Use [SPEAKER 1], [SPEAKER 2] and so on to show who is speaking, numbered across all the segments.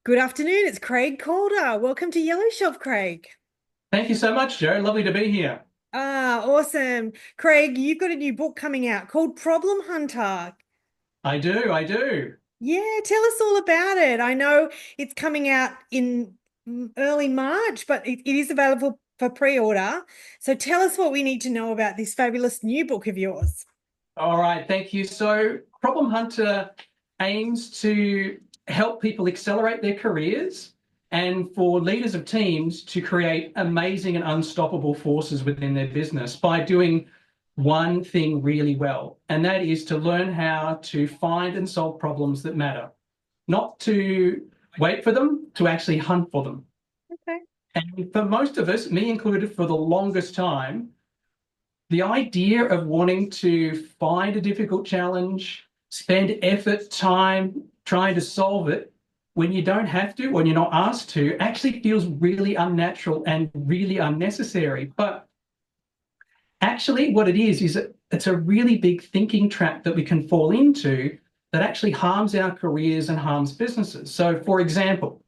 [SPEAKER 1] Good afternoon, it's Craig Calder. Welcome to Yellow Shelf, Craig.
[SPEAKER 2] Thank you so much, Joe. Lovely to be here.
[SPEAKER 1] Awesome. Craig, you've got a new book coming out called Problem Hunter.
[SPEAKER 2] I do.
[SPEAKER 1] Yeah, tell us all about it. I know it's coming out in early March, but it is available for pre-order. So tell us what we need to know about this fabulous new book of yours.
[SPEAKER 2] All right, thank you. So, Problem Hunter aims to help people accelerate their careers and for leaders of teams to create amazing and unstoppable forces within their business by doing one thing really well, and that is to learn how to find and solve problems that matter, not to wait for them, to actually hunt for them.
[SPEAKER 1] Okay.
[SPEAKER 2] And for most of us, me included, for the longest time, the idea of wanting to find a difficult challenge, spend effort, time trying to solve it when you don't have to, when you're not asked to, actually feels really unnatural and really unnecessary. But actually, what it is it's a really big thinking trap that we can fall into that actually harms our careers and harms businesses. So, for example,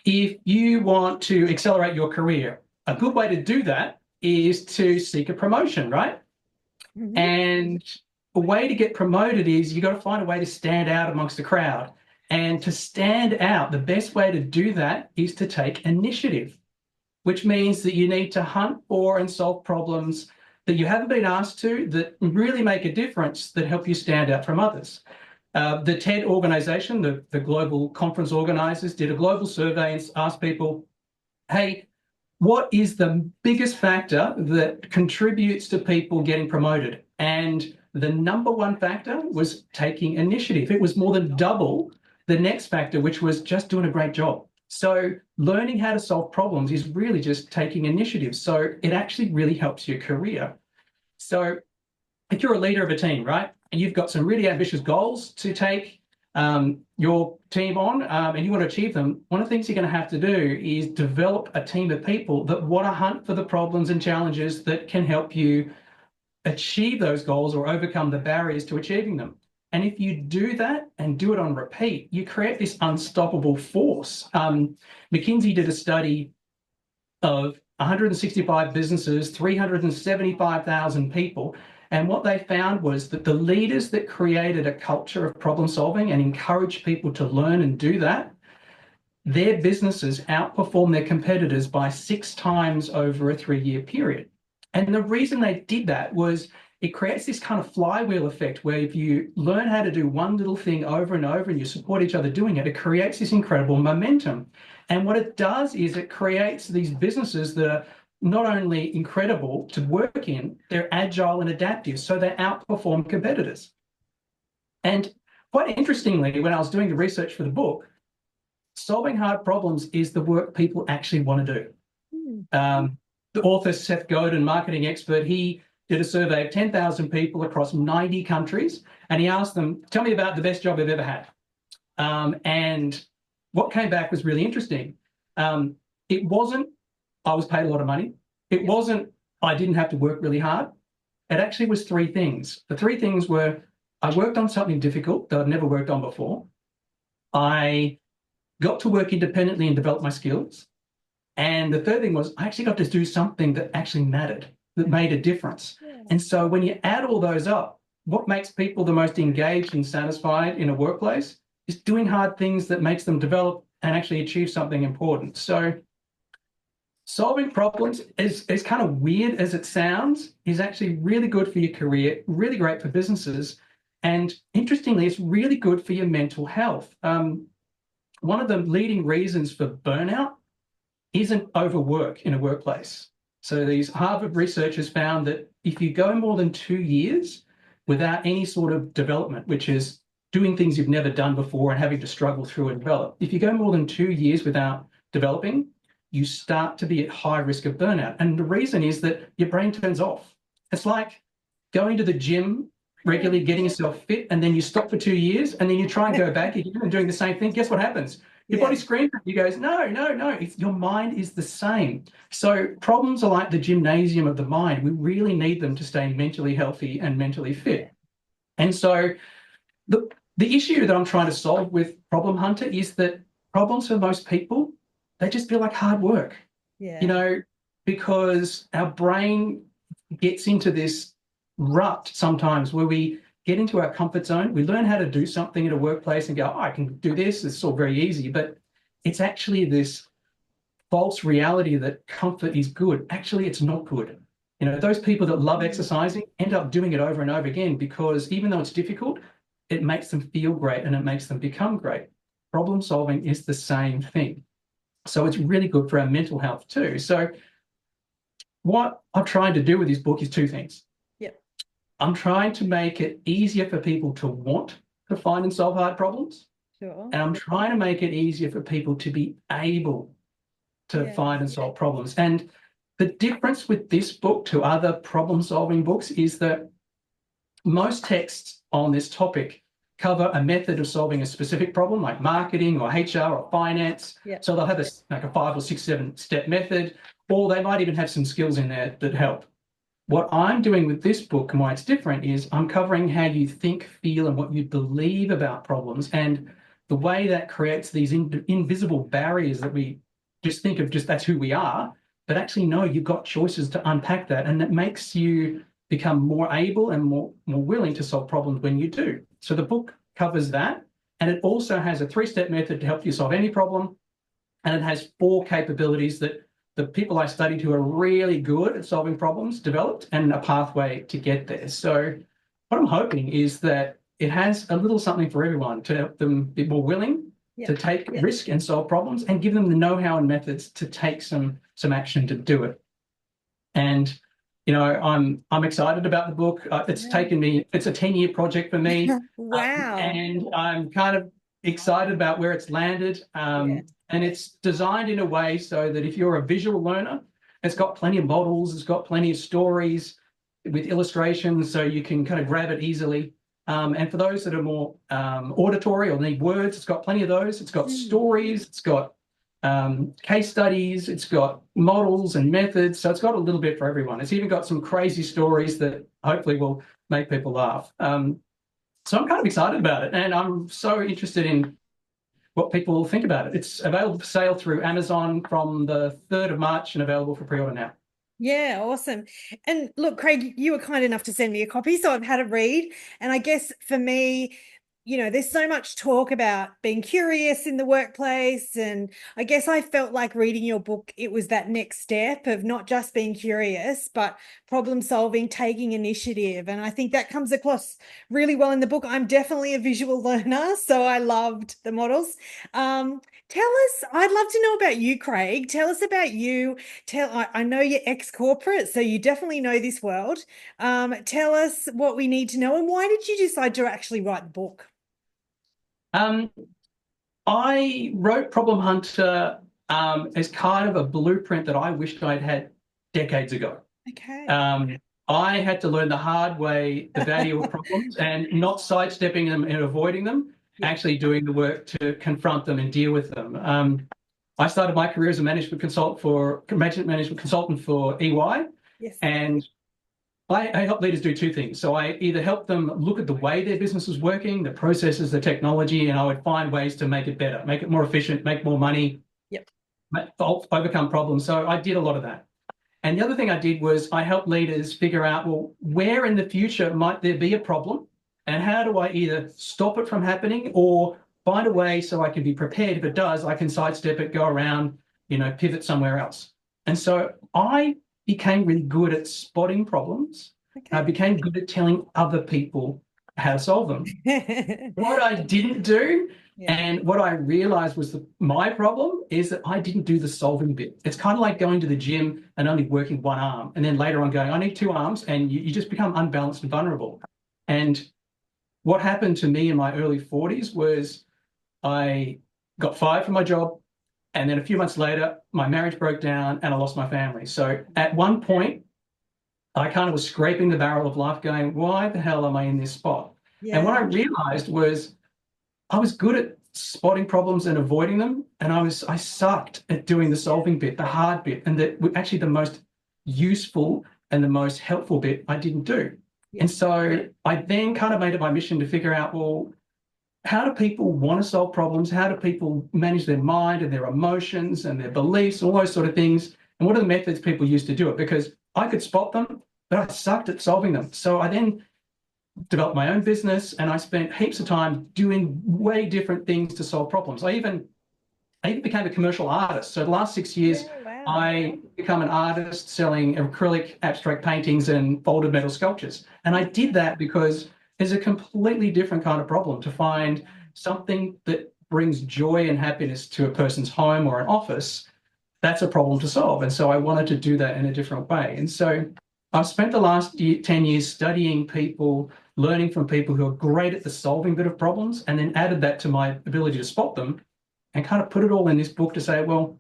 [SPEAKER 2] if you want to accelerate your career, a good way to do that is to seek a promotion, right?
[SPEAKER 1] Mhm.
[SPEAKER 2] And a way to get promoted is you got to find a way to stand out amongst the crowd. And to stand out, the best way to do that is to take initiative, which means that you need to hunt for and solve problems that you haven't been asked to, that really make a difference, that help you stand out from others. The TED organization, the global conference organizers, did a global survey and asked people, hey, what is the biggest factor that contributes to people getting promoted? And the number one factor was taking initiative. It was more than double the next factor, which was just doing a great job. So learning how to solve problems is really just taking initiative. So it actually really helps your career. So if you're a leader of a team, right, and you've got some really ambitious goals to take your team on, and you want to achieve them, one of the things you're going to have to do is develop a team of people that want to hunt for the problems and challenges that can help you achieve those goals or overcome the barriers to achieving them. And if you do that and do it on repeat, you create this unstoppable force. McKinsey did a study of 165 businesses, 375,000 people. And what they found was that the leaders that created a culture of problem solving and encouraged people to learn and do that, their businesses outperform their competitors by 6 times over a 3-year period. And the reason they did that was it creates this kind of flywheel effect where if you learn how to do one little thing over and over and you support each other doing it, it creates this incredible momentum. And what it does is it creates these businesses that are not only incredible to work in, they're agile and adaptive, so they outperform competitors. And quite interestingly, when I was doing the research for the book, solving hard problems is the work people actually want to do.
[SPEAKER 1] Hmm.
[SPEAKER 2] The author, Seth Godin, marketing expert, he did a survey of 10,000 people across 90 countries, and he asked them, tell me about the best job they've ever had. And what came back was really interesting. It wasn't, I was paid a lot of money. It
[SPEAKER 1] Yep.
[SPEAKER 2] wasn't, I didn't have to work really hard. It actually was three things. The three things were, I worked on something difficult that I'd never worked on before. I got to work independently and develop my skills. And the third thing was I actually got to do something that actually mattered, that made a difference.
[SPEAKER 1] Yeah.
[SPEAKER 2] And so when you add all those up, what makes people the most engaged and satisfied in a workplace is doing hard things that makes them develop and actually achieve something important. So solving problems is as kind of weird as it sounds, is actually really good for your career, really great for businesses. And interestingly, it's really good for your mental health. One of the leading reasons for burnout isn't overwork in a workplace. So these Harvard researchers found that if you go more than 2 years without any sort of development, which is doing things you've never done before and having to struggle through and develop, if you go more than 2 years without developing, you start to be at high risk of burnout. And the reason is that your brain turns off. It's like going to the gym
[SPEAKER 1] Yeah.
[SPEAKER 2] regularly, getting yourself fit, and then you stop for 2 years and then you try and go back again and doing the same thing. Guess what happens? Your
[SPEAKER 1] Yeah.
[SPEAKER 2] body screams at you, goes, no, no, no. Your mind is the same. So problems are like the gymnasium of the mind. We really need them to stay mentally healthy and mentally
[SPEAKER 1] Yeah.
[SPEAKER 2] fit. And so the issue that I'm trying to solve with Problem Hunter is that problems for most people, they just feel like hard work, you
[SPEAKER 1] Yeah.
[SPEAKER 2] know, because our brain gets into this rut sometimes where we get into our comfort zone. We learn how to do something at a workplace and go, oh, I can do this. It's all very easy. But it's actually this false reality that comfort is good. Actually, it's not good. You know, those people that love
[SPEAKER 1] Mm.
[SPEAKER 2] exercising end up doing it over and over again because even though it's difficult, it makes them feel great and it makes them become great. Problem solving is the same thing. So it's really good for our mental health too. So what I'm trying to do with this book is two things.
[SPEAKER 1] Yep.
[SPEAKER 2] I'm trying to make it easier for people to want to find and solve hard problems.
[SPEAKER 1] Sure.
[SPEAKER 2] And I'm trying to make it easier for people to be able to
[SPEAKER 1] Yeah.
[SPEAKER 2] find and solve problems. And the difference with this book to other problem solving books is that most texts on this topic cover a method of solving a specific problem like marketing or HR or finance.
[SPEAKER 1] Yeah.
[SPEAKER 2] So they'll have like a 5 or 6, 7-step method, or they might even have some skills in there that help. What I'm doing with this book and why it's different is I'm covering how you think, feel, and what you believe about problems and the way that creates these invisible barriers that we just think of just that's who we are, but actually no, you've got choices to unpack that, and that makes you become more able and more willing to solve problems when you do. So the book covers that, and it also has a 3-step method to help you solve any problem, and it has 4 capabilities that the people I studied who are really good at solving problems developed, and a pathway to get there. So what I'm hoping is that it has a little something for everyone to help them be more willing to take risk and solve problems, and give them the know-how and methods to take some action to do it. And I'm excited about the book. It's taken me, it's a 10-year project for me,
[SPEAKER 1] Wow.
[SPEAKER 2] and I'm kind of excited about where it's landed.
[SPEAKER 1] Yeah.
[SPEAKER 2] And it's designed in a way so that if you're a visual learner, it's got plenty of models, it's got plenty of stories with illustrations, so you can kind of grab it easily. And for those that are more auditory or need words, it's got plenty of those. It's got stories, it's got case studies, it's got models and methods. So it's got a little bit for everyone. It's even got some crazy stories that hopefully will make people laugh. So I'm kind of excited about it, and I'm so interested in what people think about it. It's available for sale through Amazon from the 3rd of March and available for pre-order now.
[SPEAKER 1] Yeah, awesome. And look, Craig, you were kind enough to send me a copy, so I've had a read. And I guess for me, there's so much talk about being curious in the workplace. And I guess I felt like reading your book, it was that next step of not just being curious, but problem solving, taking initiative. And I think that comes across really well in the book. I'm definitely a visual learner, so I loved the models. Tell us, I'd love to know about you, Craig. Tell us about you. I know you're ex-corporate, so you definitely know this world. Tell us what we need to know, and why did you decide to actually write the book?
[SPEAKER 2] Um, I wrote Problem Hunter as kind of a blueprint that I wished I'd had decades ago.
[SPEAKER 1] Okay.
[SPEAKER 2] I had to learn the hard way the value of problems and not sidestepping them and avoiding them, actually doing the work to confront them and deal with them. I started my career as a management consultant for EY,
[SPEAKER 1] Yes.
[SPEAKER 2] and I help leaders do 2 things. So I either help them look at the way their business is working, the processes, the technology, and I would find ways to make it better, make it more efficient, make more money,
[SPEAKER 1] Yep.
[SPEAKER 2] overcome problems. So I did a lot of that. And the other thing I did was I helped leaders figure out, well, where in the future might there be a problem, and how do I either stop it from happening or find a way so I can be prepared. If it does, I can sidestep it, go around, pivot somewhere else. And so I became really good at spotting problems.
[SPEAKER 1] Okay.
[SPEAKER 2] I became good at telling other people how to solve them. What I didn't do, and what I realized was my problem, is that I didn't do the solving bit. It's kind of like going to the gym and only working one arm, and then later on going, I need 2 arms, and you just become unbalanced and vulnerable. And what happened to me in my early 40s was I got fired from my job, and then a few months later, my marriage broke down and I lost my family. So at one point, I kind of was scraping the barrel of life going, why the hell am I in this spot? And what I realized was I was good at spotting problems and avoiding them, and I sucked at doing the solving bit, the hard bit, and that actually the most useful and the most helpful bit I didn't do. And so I then kind of made it my mission to figure out, well, how do people want to solve problems? How do people manage their mind and their emotions and their beliefs, all those sort of things? And what are the methods people use to do it? Because I could spot them, but I sucked at solving them. So I then developed my own business and I spent heaps of time doing way different things to solve problems. I even became a commercial artist. So the last 6 years,
[SPEAKER 1] Yeah, wow.
[SPEAKER 2] I become an artist selling acrylic abstract paintings and folded metal sculptures. And I did that because there's a completely different kind of problem to find something that brings joy and happiness to a person's home or an office. That's a problem to solve. And so I wanted to do that in a different way. And so I've spent the last 10 years studying people, learning from people who are great at the solving bit of problems, and then added that to my ability to spot them and kind of put it all in this book to say, well,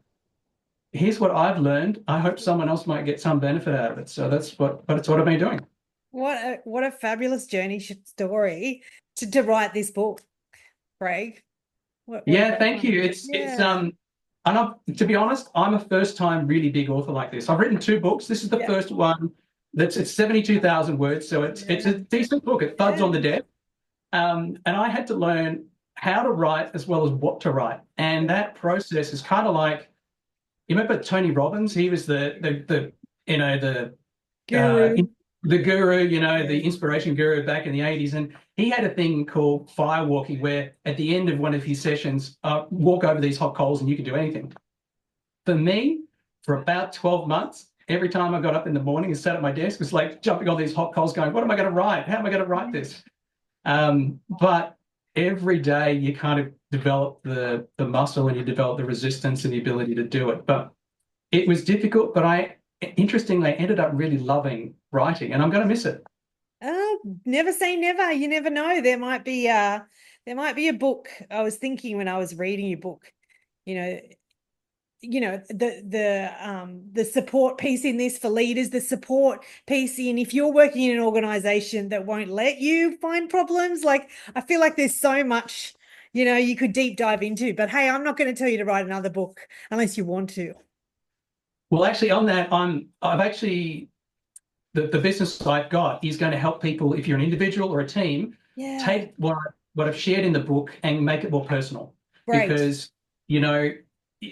[SPEAKER 2] here's what I've learned. I hope someone else might get some benefit out of it. So that's what I've been doing.
[SPEAKER 1] What a fabulous journey story to write this book, Craig. What a
[SPEAKER 2] Yeah,
[SPEAKER 1] great
[SPEAKER 2] thank
[SPEAKER 1] one.
[SPEAKER 2] you. It's
[SPEAKER 1] Yeah.
[SPEAKER 2] and to be honest, I'm a first time really big author like this. I've written two books. This is the
[SPEAKER 1] Yeah.
[SPEAKER 2] first one that's it's 72,000 words, so it's
[SPEAKER 1] Yeah.
[SPEAKER 2] a decent book. It thuds
[SPEAKER 1] Yeah.
[SPEAKER 2] on the desk. And I had to learn how to write as well as what to write. And that process is kind of like, you remember Tony Robbins? He was the you know uh,
[SPEAKER 1] Guru.
[SPEAKER 2] the guru, the
[SPEAKER 1] Yeah.
[SPEAKER 2] inspiration guru back in the 80s. And he had a thing called fire walking, where at the end of one of his sessions, walk over these hot coals and you can do anything. For me, for about 12 months, every time I got up in the morning and sat at my desk, it was like jumping on these hot coals going, what am I going to write? How am I going to write this? But every day you kind of develop the muscle and you develop the resistance and the ability to do it. But it was difficult, but interestingly, I ended up really loving writing and I'm going to miss it.
[SPEAKER 1] Oh, never say never. You never know. There might be a book. I was thinking when I was reading your book, you know, the support piece in this for leaders, the support piece in if you're working in an organization that won't let you find problems. Like I feel like there's so much, you could deep dive into. But hey, I'm not going to tell you to write another book unless you want to.
[SPEAKER 2] Well, actually, on that, I've actually the business I've got is going to help people, if you're an individual or a team,
[SPEAKER 1] Yeah,
[SPEAKER 2] take what I've shared in the book and make it more personal.
[SPEAKER 1] great.
[SPEAKER 2] Because, you know,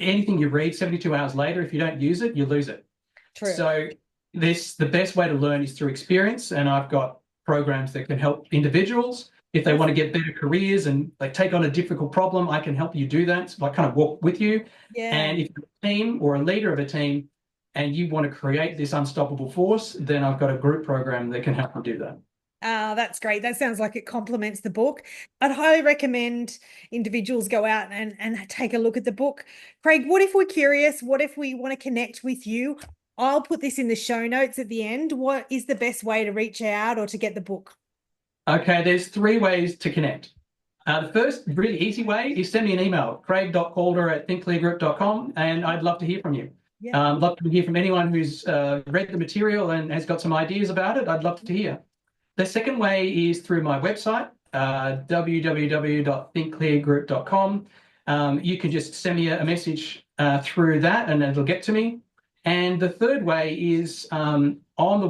[SPEAKER 2] anything you read 72 hours later, if you don't use it, you lose it.
[SPEAKER 1] True.
[SPEAKER 2] So the best way to learn is through experience. And I've got programs that can help individuals. If they want to
[SPEAKER 1] Awesome.
[SPEAKER 2] get better careers and they take on a difficult problem, I can help you do that. So I kind of walk with you.
[SPEAKER 1] Yeah.
[SPEAKER 2] And if you're a team or a leader of a team and you want to create this unstoppable force, then I've got a group program that can help you do that.
[SPEAKER 1] That's great. That sounds like it complements the book. I'd highly recommend individuals go out and take a look at the book. Craig, what if we're curious? What if we want to connect with you? I'll put this in the show notes at the end. What is the best way to reach out or to get the book?
[SPEAKER 2] Okay, there's three ways to connect. The first really easy way is send me an email, craig.calder@thinkcleargroup.com, and I'd love to hear from you.
[SPEAKER 1] Yeah.
[SPEAKER 2] Love to hear from anyone who's read the material and has got some ideas about it. I'd love to hear. The second way is through my website, www.thinkcleargroup.com. You can just send me a message through that and it'll get to me. And the third way is on the